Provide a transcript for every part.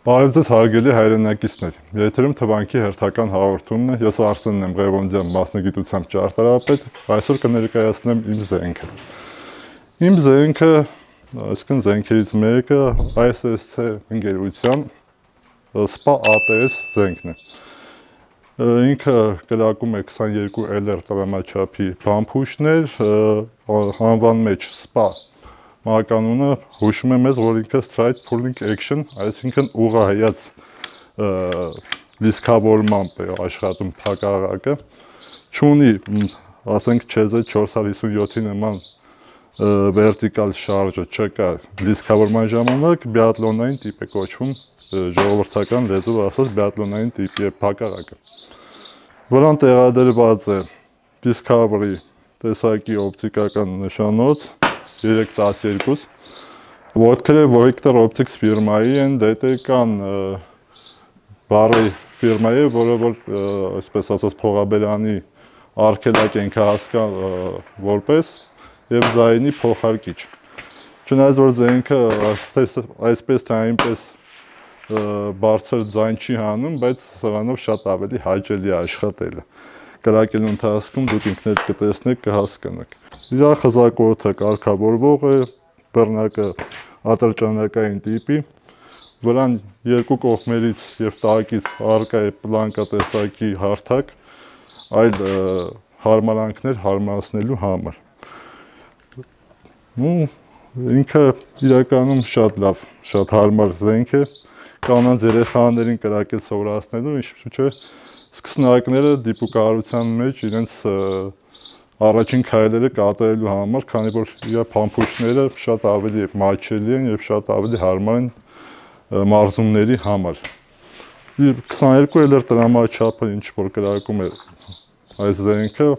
Բարև ձեզ հարգելի հայրենակիցներ, եթերում թվանքի հերթական հաղորդումն է, ես Արսենն եմ Ղևոնդյան մասնագիտությամբ ճարտարապետ, այսօր կներկայացնեմ իմ զենքը։ Իմ զենքը, այսինքն զենքերից մեկը ISSC ընկերության SPA ATS զենքն է։ Ինքը կրակում է 22 LR տրամաչափի բամփուշներ, անվան մեջ SPA Մականունը հուշում է մեզ, որ ինքը Strike Pulling Action, այսինքն ուղղահայաց լիսկավորմամբ է աշխատում փակարակը, չունի, ասենք ՉԶ 457-ի նման վերտիկալ շարժը չկա լիսկավորման ժամանակ, բիատլոնային տիպ է կոչվում, ժողովրդական լեզվով ասած բիատլոնային տիպի է փակարակը, որան տեղադրված է Discovery տեսակի օպտիկական նշանոց 312, ոտքերը Victor Optics ֆիրմայի են, դետեկան բարի ֆիրմայի, որը որ այսպես ասած փողաբերանի արգելակ ենք հասկան որպես եւ ձայնի փոխարկիչ։ Չնայած որ զենքը այսպես թե այնպես բարձր ձայն չի հանում, բայց սրանով շատ ավելի հաճելի է աշխատելը։ Կրակելու ընթացքում դուք ինքներդ կտեսնեք, կհասկանաք։ Իր խզակոթը կարգավորվող է, բռնակը ատրճանակային տիպի, վրան երկու կողմերից եւ տակից առկա է պլանկա տեսակի հարթակ, այլ հարմարանքներ հարմարացնելու համար։ Ինքը իրականում շատ լավ, շատ հարմար զենք է, կանանց երեխաներին կրակել սովորացնելու, ինչ չէ, սկսնակները դիպուկարության մեջ իրենց առաջին քայլերը կատարելու համար, քանի որ իր փամփուշտները շատ ավելի մատչելի են եւ շատ ավելի հարմար են մարզումների համար։ 22 LR տրամաչափը ինչ որ կրակում է այս զենքը,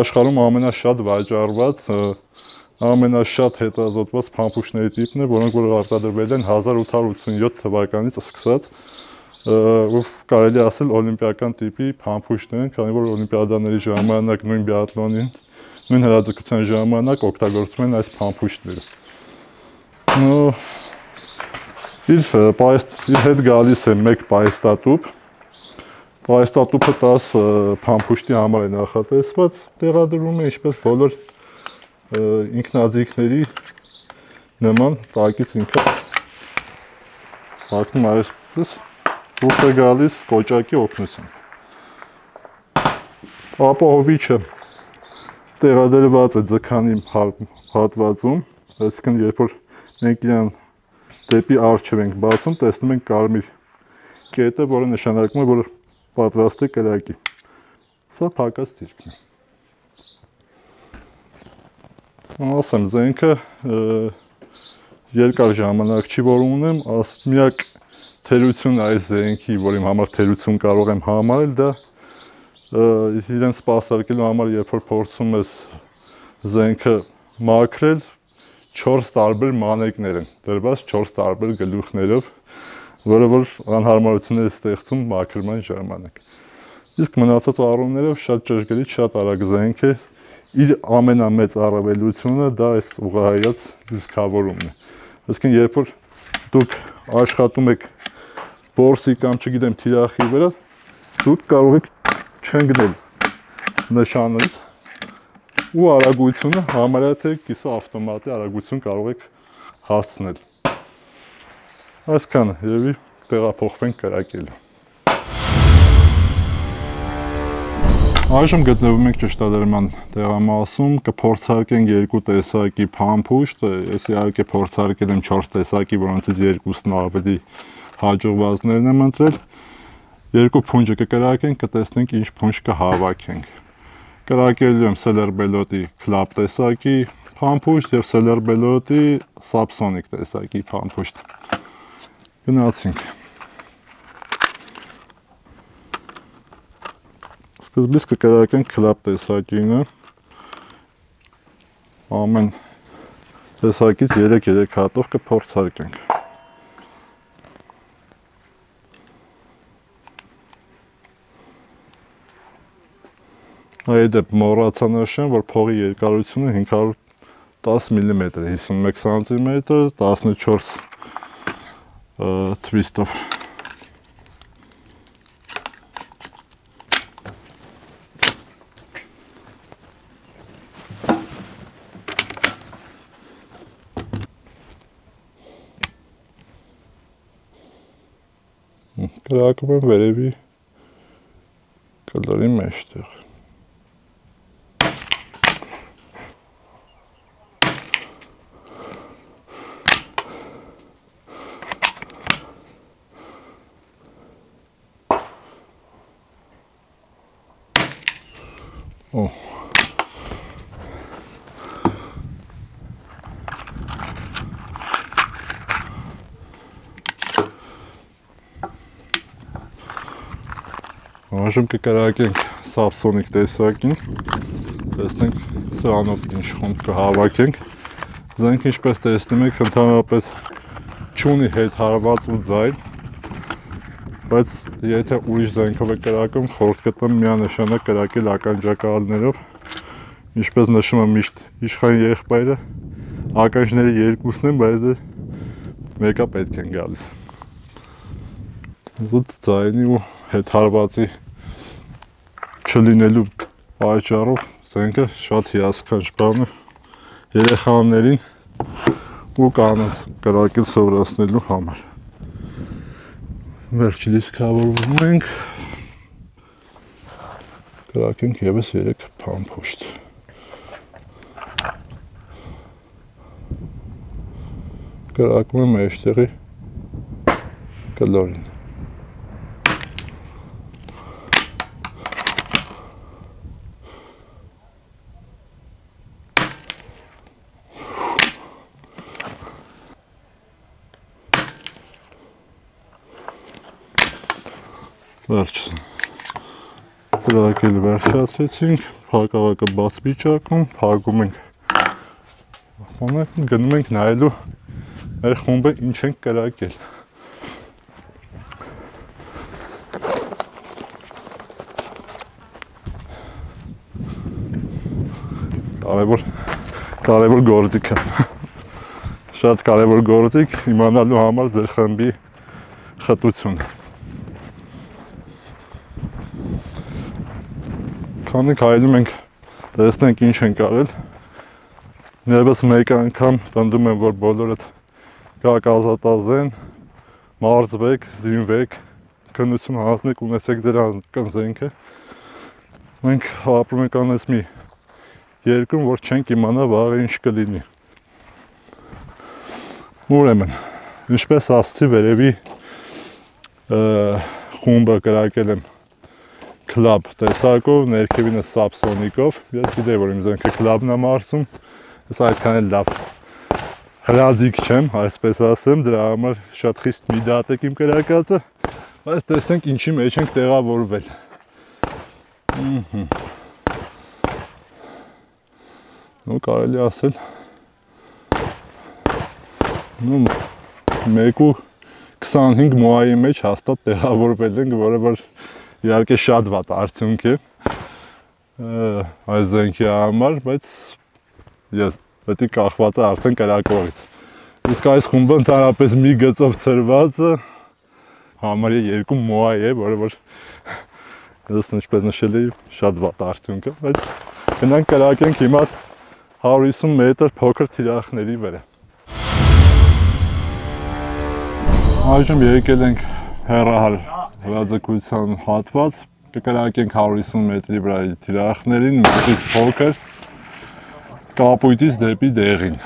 աշխարհում ամենաշատ վաճառված, ամենաշատ հետազոտված փամփուշտների տիպն է, որոնք որ արտադրվել են 1887 թվականից սկսած, կարելի ասել օլիմպիական տիպի փամփուշտներ են, քանի որ օլիմպիադաների ժամանակ նույն բիատլոնի, նույն հրաձգության ժամանակ օգտագործում են այս փամփուշտները։ Իր հետ գալիս է մեկ պայստատուփ։ Պայստատուփը 10 փամփուշտի համար է նախատեսված, տեղադրվում է ինչպես բոլոր ինքնաձիգների նման տակից ինքը հագնում այսպես ուղղ է գալիս կոճակի օգնությամբ։ Ապահովիչը տեղադրված է ձգանի հատվածում, այսինքն երբ որ մենք իրան դեպի առջև ենք բացում, տեսնում ենք կարմիր կետը, որը նշանակում է, որ պատրաստ է կրակի։ Սա փակած դիրքն է։ Ասեմ, զենքը երկար ժամանակ չի որ ունեմ, միակ թերությունը այս զենքի, որ իմ համար թերություն կարող եմ համարել, դա իրեն սպասարկելու համար, երբ որ փորձում ես զենքը մաքրել, 4 տարբեր մանեկներ են դրված 4 տարբեր գլուխներով, որը որ անհարմարություններ է ստեղծում մաքրման ժամանակ։ Իսկ մնացած առումներով շատ ճշգրիտ, շատ արագ զենք է, իր ամենամեծ առավելությունը դա այս ուղղահայաց լիսկավորումն է։ Այսինքն երբ որ դուք աշխատում եք որսի կամ չգիտեմ թիրախի վրա, դուք կարող եք չընկնել նշանից ու արագությունը համարյա թե կիսը ավտոմատի արագություն կարող եք հասցնել։ Այսքանը, երևի տեղափոխվենք կրակելու։ Այժմ գտնվում ենք ճշտադրման տեղամասում, կփորձարկենք երկու տեսակի փամփուշտ, ես իհարկե փորձարկել եմ 4 տեսակի, որոնցից երկուսն ավելի հաջողվածներն եմ ընտրել։ Երկու փունջը կկրակենք, կտեսնենք ինչ փունջ կհավաքենք։ Կրակելու եմ Cellerbelot-ի Club տեսակի փամփուշտ եւ Cellerbelot-ի Subsonic տեսակի փամփուշտ։ Գնացինք։ Սկզբից կկրակենք Club տեսակինը, ամեն տեսակից 3-3 հատով կփորձարկենք։ Այդ դեպ մոռացա նշեմ, որ փողի երկարությունը 510 մմ է, 51 սմ, 14 թվիստով։ Կրակում եմ վերևի կլորի մեջտեղ։ Այժմ կկրակենք սաբսոնիկ տեսակին, տեսնենք սրանով ինչ խումբ կհավաքենք։ Զենք ինչպես տեսնում եք, ընդհանրապես չունի հետ հարված ու ձայն, բայց եթե ուրիշ զենքով եք կրակում, խորհուրդ կտամ միանշանակ կրակել ականջակալներով, ինչպես նշում եմ միշտ իշխան եղբայրը, ականջները երկուսն են, բայց մեկը պետք են գալիս։ Ձայնի ու հետ հարվածի չլինելու պատճառով զենքը շատ հիասքանչ բան է երեխաներին ու կանանց կրակել սովորացնելու համար։ Վերջի դիսկավորվում ենք, կրակենք ևս 3 փամփուշտ։ Կրակում եմ մեջտեղի կլորին։ Վերջ, կրակել վերջացրեցինք, փակաղակը բաց վիճակում, փակում ենք, գնում ենք նայելու մեր խումբը ինչ ենք կրակել։ Կարևոր գործիք է, շատ կարևոր գործիք իմանալու համար ձեր խմբի խտությունը։ Քանի հայնում ենք, տեսնենք ինչ ենք արել, ներվես մեկ անգամ պնդում եմ, որ բոլորդ գաք ազատազեն, մարզվեք, զինվեք, քննություն հանձնեք, ունեցեք ձեր անձնական զենքը։ Մենք ապրում ենք անես մի երկրում, որ չենք իմանա վաղը ինչ կլինի։ Ուրեմն, ինչպես ասացի, վերևի խումբը կրակել եմ Club տեսակով, ներքևինը Subsonic-ով, ես գիտեի, որ իմ զենքը Club-ն է մարսում, ես այդքան էլ լավ հրաձիգ չեմ, այսպես ասեմ, դրա համար շատ խիստ մի դատեք իմ կրակածը, բայց տեսնենք ինչի մեջ ենք տեղավորվել։ Ու կարելի ասել 1.25 մոայի մեջ հաստատ տեղավորվել ենք, որը որ իհարկե շատ վատ արդյունք է այս զենքի համար, բայց ես պետք է կախված է արդեն կրակողից։ Իսկ այս խումբը ընդհանրապես մի գծով ծրվածը համարյա 2 մոա է, որը որ ես ինչպես նշել էի շատ վատ արդյունք է, բայց գնանք կրակենք հիմա 150 մետր փոքր թիրախների վրա։ Այժմ եկել ենք հեռահար հրաձգության հատված, կկրակենք 150 մետրի վրա թիրախներին, մեծից փոքր, կապույտից դեպի դեղին։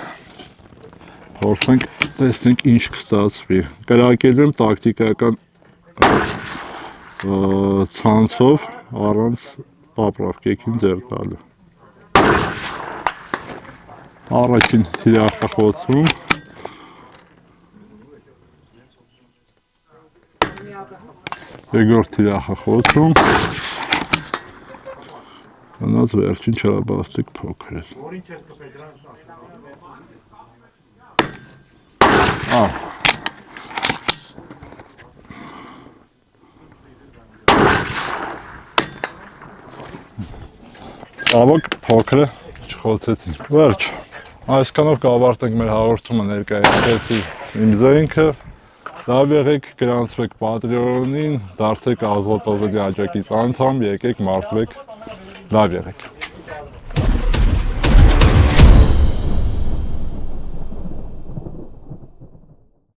Փորձենք տեսնենք ինչ կստացվի։ Կրակելու եմ տակտիկական ցանցով, առանց ապրանքին ձեռ տալու։ Առաջին թիրախը խոցում։ Երկրորդ թիրախը խոցում, մնաց վերջին չարաբաստիկ փոքր է։ Ցավոք փոքրը չխոցեցին։ Վերջ, այսքանով կավարտենք մեր հաղորդումը, ներկայացրեցի իմ զենքը, Լավ եղեք, գրանցվեք Patreon-ին, դարձեք Ազատ Ազատի աջակից անդամ, եկեք մարզվեք, լավ եղեք։